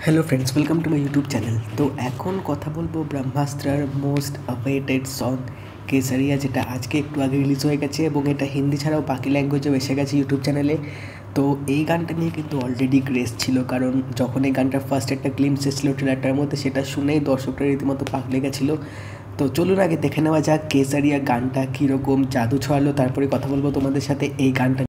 Hello friends, welcome to my YouTube channel. तो এখন কথা বলবো ব্রহ্মাস্ত্রার মোস্ট অ্যাওয়েটেড সং কেসারিয়া, যেটা আজকে একটু আগে রিলিজ হয়ে গেছে এবং এটা হিন্দি ছাড়াও বাকি ল্যাঙ্গুয়েজেও এসে গেছে ইউটিউব চ্যানেলে। তো এই গানটা নিয়ে কিন্তু অলরেডি ক্রেজ ছিল, কারণ যখন এই গানটার ফার্স্ট একটা গ্লিমস এসেছিলো ট্রেলারটার মধ্যে, সেটা শুনেই দর্শকরা রীতিমতো পাগলে গেছিলো। তো চলুন আগে দেখে নেওয়া যাক কেসারিয়া গানটা কীরকম জাদু ছড়ালো, তারপরে কথা বলবো তোমাদের সাথে এই গানটা।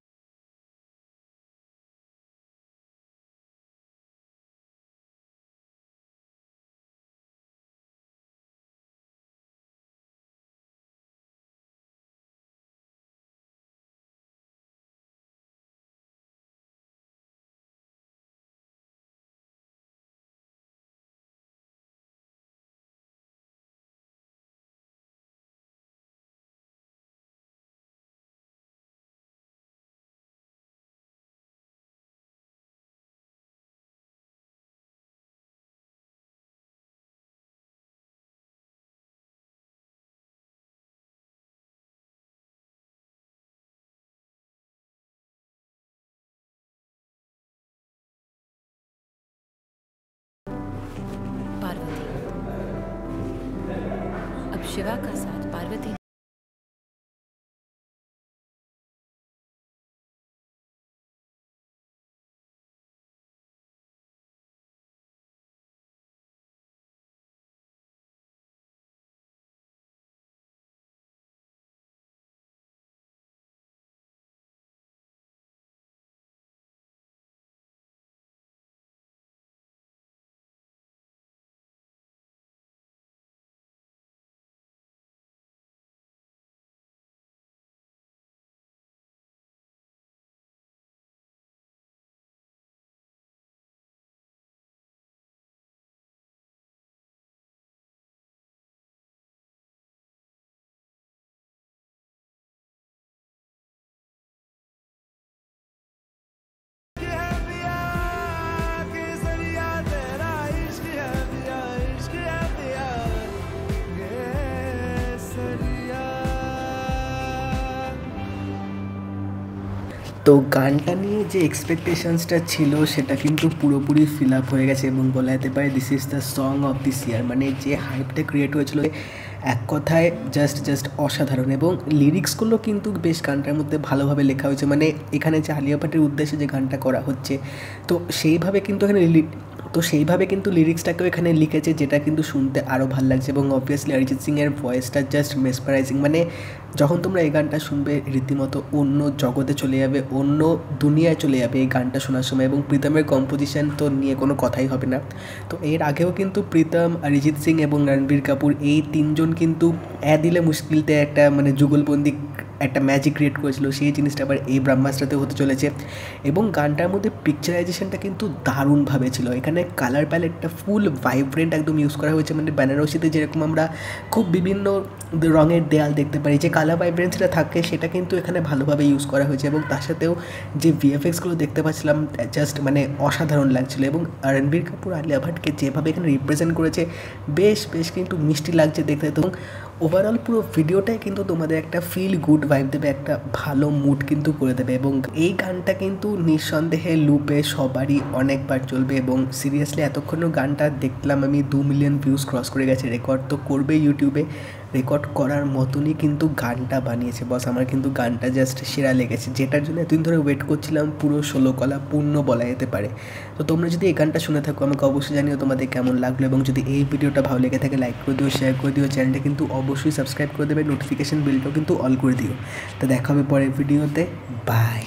पार्वती। अब शिवा का साथ पार्वती তো গানটা নিয়ে যে এক্সপেকটেশনসটা ছিল সেটা কিন্তু পুরোপুরি ফিল আপ হয়ে গেছে এবং বলা যেতে পারে this is the song of this ইয়ার। মানে যে হাইপটা ক্রিয়েট হয়েছিল এক কথায় জাস্ট অসাধারণ, এবং লিরিক্সগুলো কিন্তু বেশ গানটার মধ্যে ভালোভাবে লেখা হয়েছে। মানে এখানে যে আলিয়া ভাটের উদ্দেশ্যে যে গানটা করা হচ্ছে, তো সেইভাবে কিন্তু লিরিক্সটাকেও এখানে লিখেছে, যেটা কিন্তু শুনতে আরও ভালো লাগছে। এবং অবভিয়াসলি অরিজিৎ সিংয়ের ভয়েসটা জাস্ট মেসপারাইজিং। মানে যখন তোমরা এই গানটা শুনবে রীতিমতো অন্য জগতে চলে যাবে, অন্য দুনিয়ায় চলে যাবে এই গানটা শোনার সময়। এবং প্রীতমের কম্পোজিশন তো নিয়ে কোনো কথাই হবে না। তো এর আগেও কিন্তু প্রীতম, অরিজিৎ সিং এবং রণবীর কাপুর এই তিনজন কিন্তু দিলে মুশকিলতে একটা মানে যুগলবন্দি একটা ম্যাজিক ক্রিয়েট করেছিল, সেই জিনিসটা আবার এই ব্রহ্মাস্ত্রাতেও হতে চলেছে। এবং গানটার মধ্যে পিকচারাইজেশনটা কিন্তু দারুণভাবে ছিল। এখানে কালার প্যালেটটা ফুল ভাইব্রেন্ট একদম ইউজ করা হয়েছে। মানে বেনারসিতে যেরকম আমরা খুব বিভিন্ন রঙের দেয়াল দেখতে পারি, যে কালার ভাইব্রেন্সটা থাকে সেটা কিন্তু এখানে ভালোভাবে ইউজ করা হয়েছে। এবং তার সাথেও যে ভিএফএক্সগুলো দেখতে পাচ্ছিলাম জাস্ট মানে অসাধারণ লাগছিলো। এবং রণবীর কাপুর আলিয়া ভাটকে যেভাবে এখানে রিপ্রেজেন্ট করেছে বেশ কিন্তু মিষ্টি লাগছে দেখতে। তো ওভারঅল পুরো ভিডিওটাই কিন্তু তোমাদের একটা ফিল গুড ভাইব দেবে, একটা ভালো মুড কিন্তু করে দেবে। এবং এই গানটা কিন্তু নিঃসন্দেহে লুপে সবারই অনেকবার চলবে। এবং সিরিয়াসলি এতক্ষণও গানটা দেখলাম আমি 2 মিলিয়ন ভিউজ ক্রস করে গেছে। রেকর্ড তো করবে ইউটিউবে, রেকর্ড করার মতনই কিন্তু গানটা বানিয়েছে বস। আমার কিন্তু গানটা জাস্ট সেরা লেগেছে, যেটার জন্য এতদিন ধরে ওয়েট করছিলাম। পুরো 16 কলা পূর্ণ বলা যেতে পারে। তো তোমরা যদি এই গানটা শুনে থাকো আমাকে অবশ্যই জানিও তোমাদের কেমন লাগলো। এবং যদি এই ভিডিওটা ভালো লেগে থাকে লাইক করে দিও, শেয়ার করে দিও, চ্যানেলটা কিন্তু অবশ্যই সাবস্ক্রাইব করে দেবে, নোটিফিকেশান বেলটাও কিন্তু অল করে দিও। তো দেখা হবে পরের ভিডিওতে, বাই।